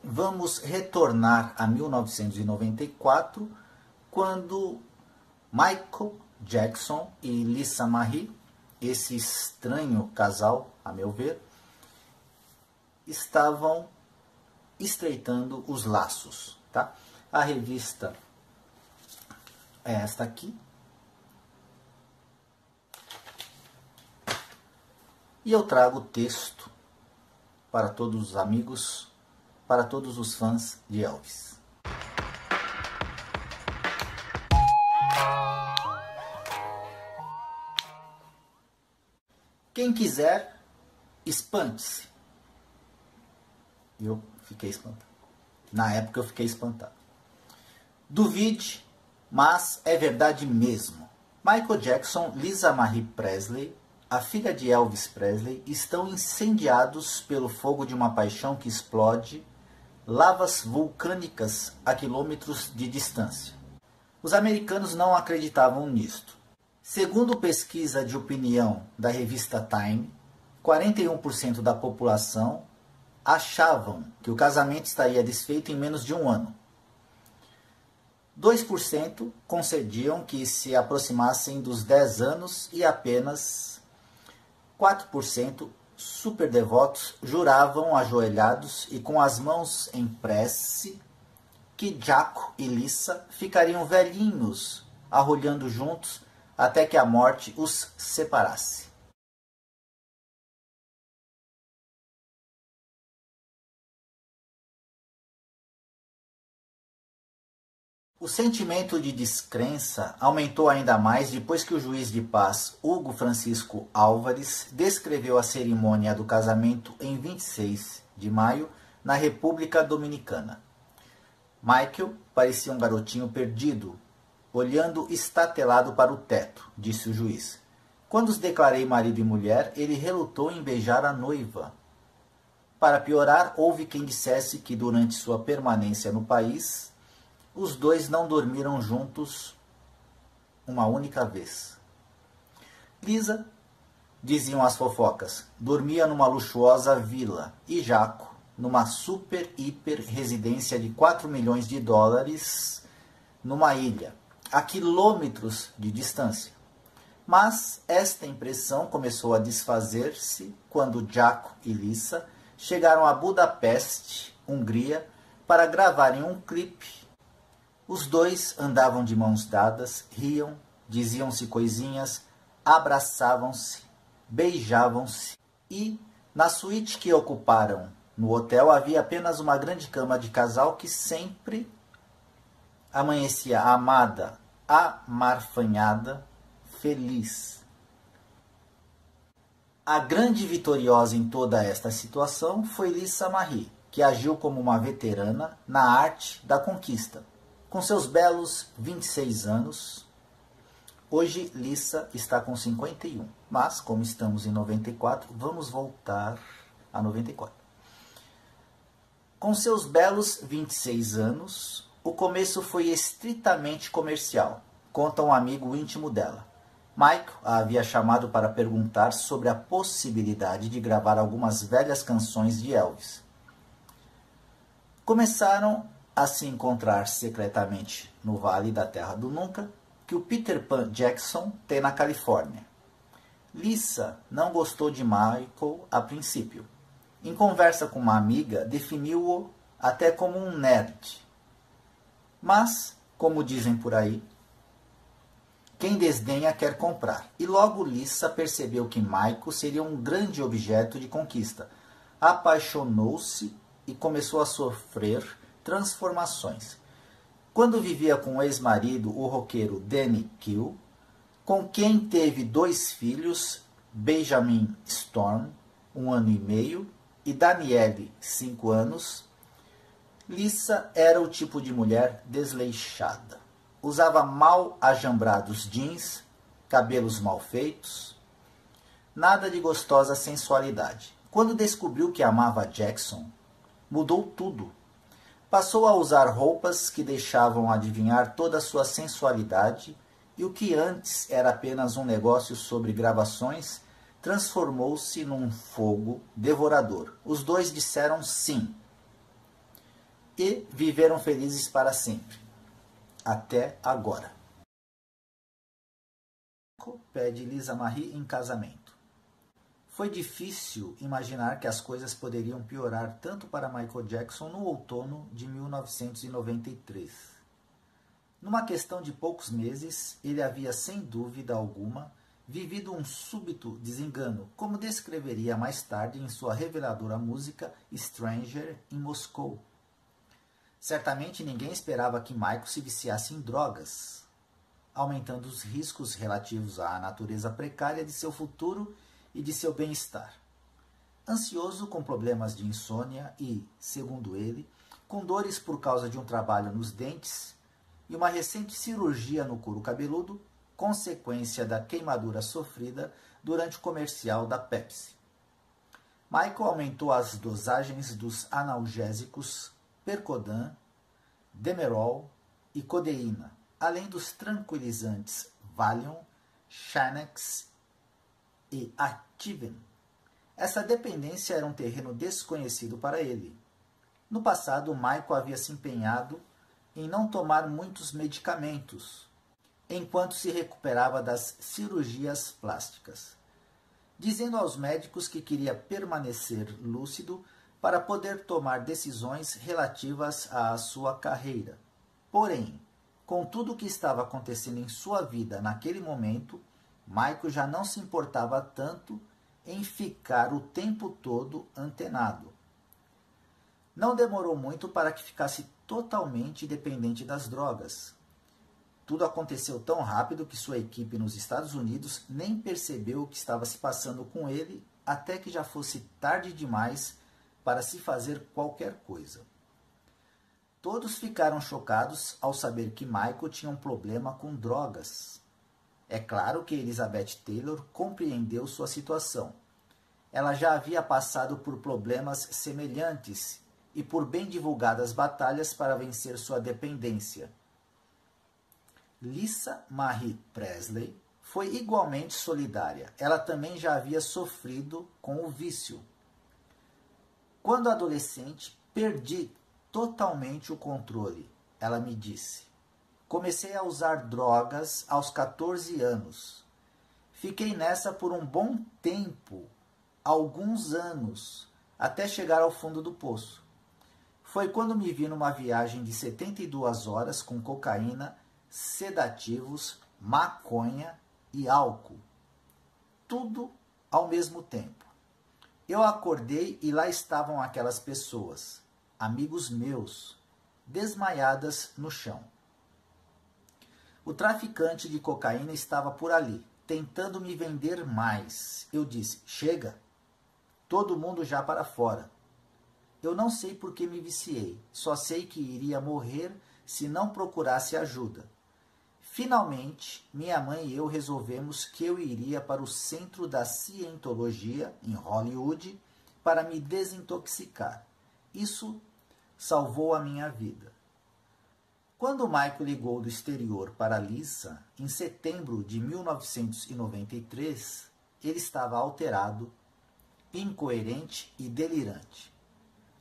vamos retornar a 1994, quando Michael Jackson e Lisa Marie, esse estranho casal, a meu ver, estavam estreitando os laços. Tá? A revista é esta aqui. E eu trago o texto para todos os amigos, para todos os fãs de Elvis. Quem quiser, espante-se. Eu fiquei espantado. Na época eu fiquei espantado. Duvide, mas é verdade mesmo. Michael Jackson, Lisa Marie Presley, a filha de Elvis Presley, estão incendiados pelo fogo de uma paixão que explode lavas vulcânicas a quilômetros de distância. Os americanos não acreditavam nisto. Segundo pesquisa de opinião da revista Time, 41% da população achavam que o casamento estaria desfeito em menos de um ano. 2% concediam que se aproximassem dos 10 anos e apenas 4% super devotos juravam ajoelhados e com as mãos em prece que Jaco e Lisa ficariam velhinhos arrulhando juntos até que a morte os separasse. O sentimento de descrença aumentou ainda mais depois que o juiz de paz Hugo Francisco Álvares descreveu a cerimônia do casamento em 26 de maio na República Dominicana. Michael parecia um garotinho perdido, olhando estatelado para o teto, disse o juiz. Quando os declarei marido e mulher, ele relutou em beijar a noiva. Para piorar, houve quem dissesse que durante sua permanência no país, os dois não dormiram juntos uma única vez. Lisa, diziam as fofocas, dormia numa luxuosa vila e Jaco numa super-hiper residência de 4 milhões de dólares numa ilha, a quilômetros de distância. Mas esta impressão começou a desfazer-se quando Jaco e Lisa chegaram a Budapeste, Hungria, para gravarem um clipe. Os dois andavam de mãos dadas, riam, diziam-se coisinhas, abraçavam-se, beijavam-se e, na suíte que ocuparam no hotel, havia apenas uma grande cama de casal que sempre amanhecia amada, amarfanhada, feliz. A grande vitoriosa em toda esta situação foi Lisa Marie, que agiu como uma veterana na arte da conquista. Com seus belos 26 anos, hoje Lisa está com 51. Mas, como estamos em 94, vamos voltar a 94. Com seus belos 26 anos, o começo foi estritamente comercial, conta um amigo íntimo dela. Michael a havia chamado para perguntar sobre a possibilidade de gravar algumas velhas canções de Elvis. Começaram a se encontrar secretamente no Vale da Terra do Nunca, que o Peter Pan Jackson tem na Califórnia. Lisa não gostou de Michael a princípio. Em conversa com uma amiga, definiu-o até como um nerd. Mas, como dizem por aí, quem desdenha quer comprar. E logo Lisa percebeu que Michael seria um grande objeto de conquista. Apaixonou-se e começou a sofrer transformações. Quando vivia com o ex-marido, o roqueiro Danny Kill, com quem teve 2 filhos, Benjamin Storm, 1 ano e meio, e Danielle, 5 anos, Lisa era o tipo de mulher desleixada. Usava mal ajambrados jeans, cabelos mal feitos, nada de gostosa sensualidade. Quando descobriu que amava Jackson, mudou tudo. Passou a usar roupas que deixavam adivinhar toda a sua sensualidade e o que antes era apenas um negócio sobre gravações transformou-se num fogo devorador. Os dois disseram sim. e viveram felizes para sempre. Até agora. Michael pede Lisa Marie em casamento. Foi difícil imaginar que as coisas poderiam piorar tanto para Michael Jackson no outono de 1993. Numa questão de poucos meses, ele havia, sem dúvida alguma, vivido um súbito desengano, como descreveria mais tarde em sua reveladora música Stranger em Moscou. Certamente ninguém esperava que Michael se viciasse em drogas, aumentando os riscos relativos à natureza precária de seu futuro e de seu bem-estar. Ansioso, com problemas de insônia e, segundo ele, com dores por causa de um trabalho nos dentes e uma recente cirurgia no couro cabeludo, consequência da queimadura sofrida durante o comercial da Pepsi. Michael aumentou as dosagens dos analgésicos Percodan, Demerol e codeína, além dos tranquilizantes Valium, Xanax e Ativan. Essa dependência era um terreno desconhecido para ele. No passado, Michael havia se empenhado em não tomar muitos medicamentos, enquanto se recuperava das cirurgias plásticas, dizendo aos médicos que queria permanecer lúcido para poder tomar decisões relativas à sua carreira. Porém, com tudo o que estava acontecendo em sua vida naquele momento, Michael já não se importava tanto em ficar o tempo todo antenado. Não demorou muito para que ficasse totalmente dependente das drogas. Tudo aconteceu tão rápido que sua equipe nos Estados Unidos nem percebeu o que estava se passando com ele até que já fosse tarde demais para se fazer qualquer coisa. Todos ficaram chocados ao saber que Michael tinha um problema com drogas. É claro que Elizabeth Taylor compreendeu sua situação. Ela já havia passado por problemas semelhantes e por bem divulgadas batalhas para vencer sua dependência. Lisa Marie Presley foi igualmente solidária. Ela também já havia sofrido com o vício. Quando adolescente, perdi totalmente o controle, ela me disse. Comecei a usar drogas aos 14 anos. Fiquei nessa por um bom tempo, alguns anos, até chegar ao fundo do poço. Foi quando me vi numa viagem de 72 horas com cocaína, sedativos, maconha e álcool. Tudo ao mesmo tempo. Eu acordei e lá estavam aquelas pessoas, amigos meus, desmaiadas no chão. O traficante de cocaína estava por ali, tentando me vender mais. Eu disse, chega, todo mundo já para fora. Eu não sei por que me viciei, só sei que iria morrer se não procurasse ajuda. Finalmente, minha mãe e eu resolvemos que eu iria para o Centro da Cientologia, em Hollywood, para me desintoxicar. Isso salvou a minha vida. Quando Michael ligou do exterior para Lisa, em setembro de 1993, ele estava alterado, incoerente e delirante.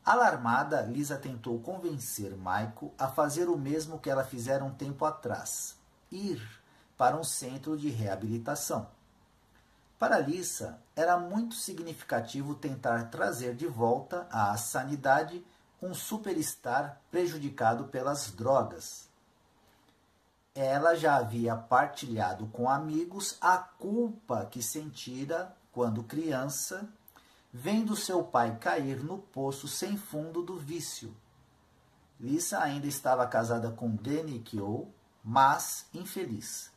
Alarmada, Lisa tentou convencer Michael a fazer o mesmo que ela fizera um tempo atrás, ir para um centro de reabilitação. Para Lisa, era muito significativo tentar trazer de volta à sanidade um superstar prejudicado pelas drogas. Ela já havia partilhado com amigos a culpa que sentira quando criança, vendo seu pai cair no poço sem fundo do vício. Lisa ainda estava casada com Danny Keough, mas infeliz.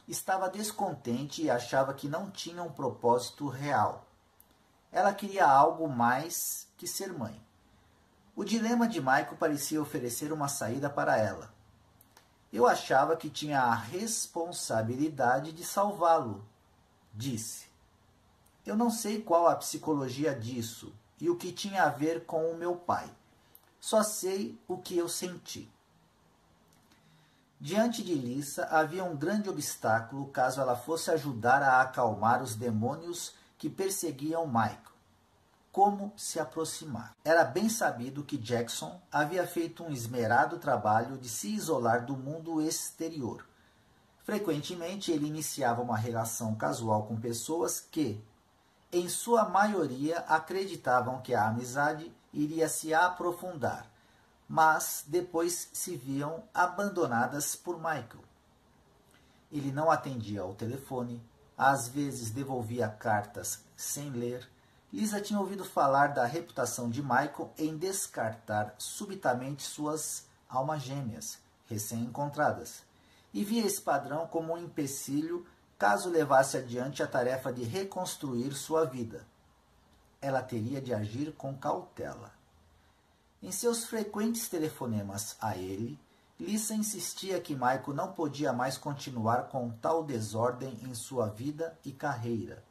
Estava descontente e achava que não tinha um propósito real. Ela queria algo mais que ser mãe. O dilema de Michael parecia oferecer uma saída para ela. Eu achava que tinha a responsabilidade de salvá-lo, disse. Eu não sei qual a psicologia disso e o que tinha a ver com o meu pai. Só sei o que eu senti. Diante de Lisa havia um grande obstáculo caso ela fosse ajudar a acalmar os demônios que perseguiam Michael. como se aproximar. Era bem sabido que Jackson havia feito um esmerado trabalho de se isolar do mundo exterior. Frequentemente ele iniciava uma relação casual com pessoas que, em sua maioria, acreditavam que a amizade iria se aprofundar, mas depois se viam abandonadas por Michael. Ele não atendia ao telefone, às vezes devolvia cartas sem ler. Lisa tinha ouvido falar da reputação de Michael em descartar subitamente suas almas gêmeas, recém-encontradas, e via esse padrão como um empecilho caso levasse adiante a tarefa de reconstruir sua vida. Ela teria de agir com cautela. Em seus frequentes telefonemas a ele, Lisa insistia que Michael não podia mais continuar com tal desordem em sua vida e carreira.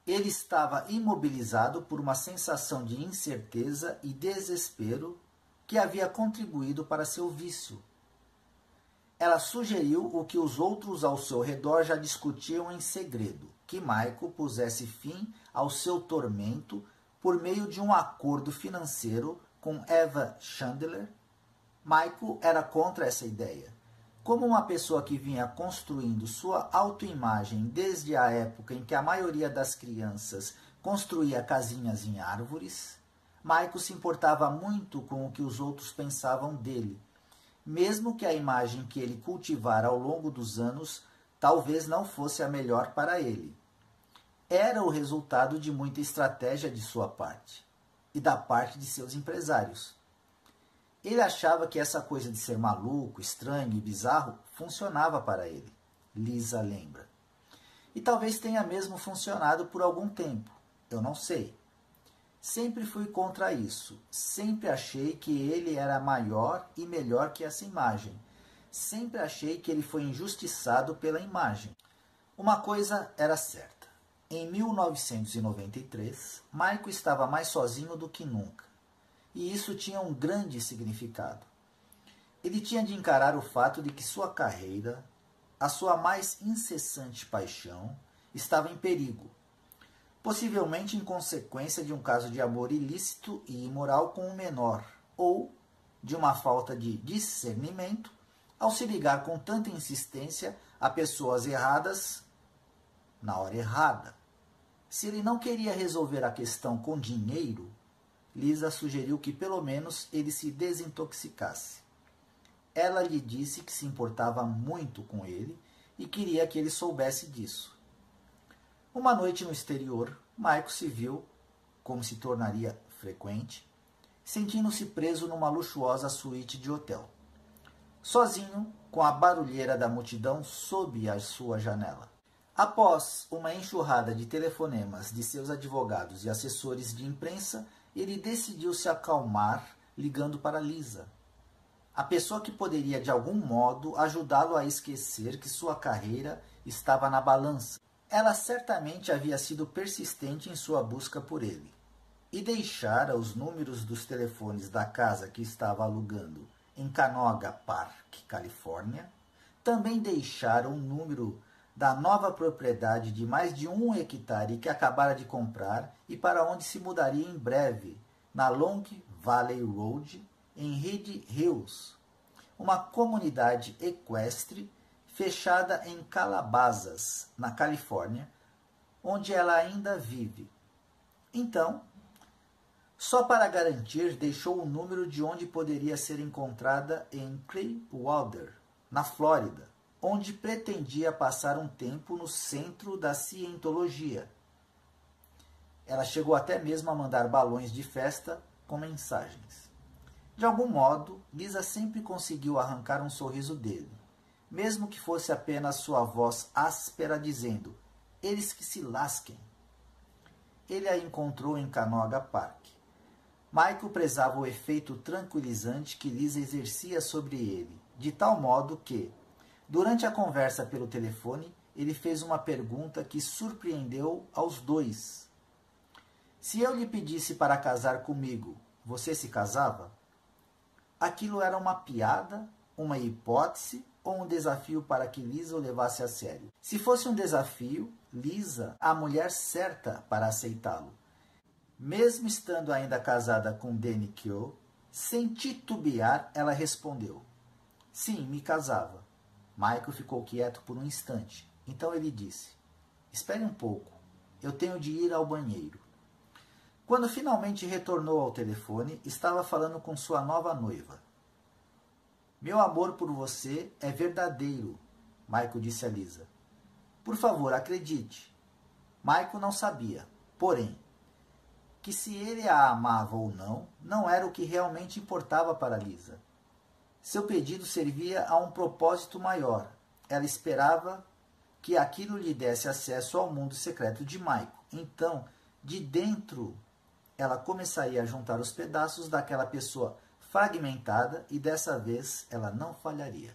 Ele estava imobilizado por uma sensação de incerteza e desespero que havia contribuído para seu vício. Ela sugeriu o que os outros ao seu redor já discutiam em segredo, que Michael pusesse fim ao seu tormento por meio de um acordo financeiro com Eva Chandler. Michael era contra essa ideia. Como uma pessoa que vinha construindo sua autoimagem desde a época em que a maioria das crianças construía casinhas em árvores, Michael se importava muito com o que os outros pensavam dele, mesmo que a imagem que ele cultivara ao longo dos anos talvez não fosse a melhor para ele. Era o resultado de muita estratégia de sua parte e da parte de seus empresários. Ele achava que essa coisa de ser maluco, estranho e bizarro funcionava para ele, Lisa lembra. E talvez tenha mesmo funcionado por algum tempo, eu não sei. Sempre fui contra isso, sempre achei que ele era maior e melhor que essa imagem. Sempre achei que ele foi injustiçado pela imagem. Uma coisa era certa. Em 1993, Michael estava mais sozinho do que nunca. E isso tinha um grande significado. Ele tinha de encarar o fato de que sua carreira, a sua mais incessante paixão, estava em perigo. Possivelmente em consequência de um caso de amor ilícito e imoral com um menor, ou de uma falta de discernimento ao se ligar com tanta insistência a pessoas erradas na hora errada. Se ele não queria resolver a questão com dinheiro, Lisa sugeriu que pelo menos ele se desintoxicasse. Ela lhe disse que se importava muito com ele e queria que ele soubesse disso. Uma noite no exterior, Michael se viu, como se tornaria frequente, sentindo-se preso numa luxuosa suíte de hotel, sozinho, com a barulheira da multidão sob a sua janela. Após uma enxurrada de telefonemas de seus advogados e assessores de imprensa, ele decidiu se acalmar ligando para Lisa, a pessoa que poderia de algum modo ajudá-lo a esquecer que sua carreira estava na balança. Ela certamente havia sido persistente em sua busca por ele, e deixara os números dos telefones da casa que estava alugando em Canoga Park, Califórnia. Também deixara o número da nova propriedade de mais de 1 hectare que acabara de comprar e para onde se mudaria em breve, na Long Valley Road, em Reed Hills, uma comunidade equestre fechada em Calabasas, na Califórnia, onde ela ainda vive. Então, só para garantir, deixou o número de onde poderia ser encontrada em Clearwater, na Flórida, onde pretendia passar um tempo no centro da cientologia. Ela chegou até mesmo a mandar balões de festa com mensagens. De algum modo, Lisa sempre conseguiu arrancar um sorriso dele, mesmo que fosse apenas sua voz áspera dizendo, eles que se lasquem. Ele a encontrou em Canoga Park. Michael prezava o efeito tranquilizante que Lisa exercia sobre ele, de tal modo que, durante a conversa pelo telefone, ele fez uma pergunta que surpreendeu aos dois. Se eu lhe pedisse para casar comigo, você se casava? Aquilo era uma piada, uma hipótese ou um desafio para que Lisa o levasse a sério? Se fosse um desafio, Lisa, a mulher certa para aceitá-lo. Mesmo estando ainda casada com Danny Keough, sem titubear, ela respondeu: sim, me casava. Michael ficou quieto por um instante. Então ele disse: espere um pouco, eu tenho de ir ao banheiro. Quando finalmente retornou ao telefone, estava falando com sua nova noiva. Meu amor por você é verdadeiro, Michael disse a Lisa. Por favor, acredite. Michael não sabia, porém, que se ele a amava ou não, não era o que realmente importava para Lisa. Seu pedido servia a um propósito maior. Ela esperava que aquilo lhe desse acesso ao mundo secreto de Michael. Então, de dentro, ela começaria a juntar os pedaços daquela pessoa fragmentada e dessa vez ela não falharia.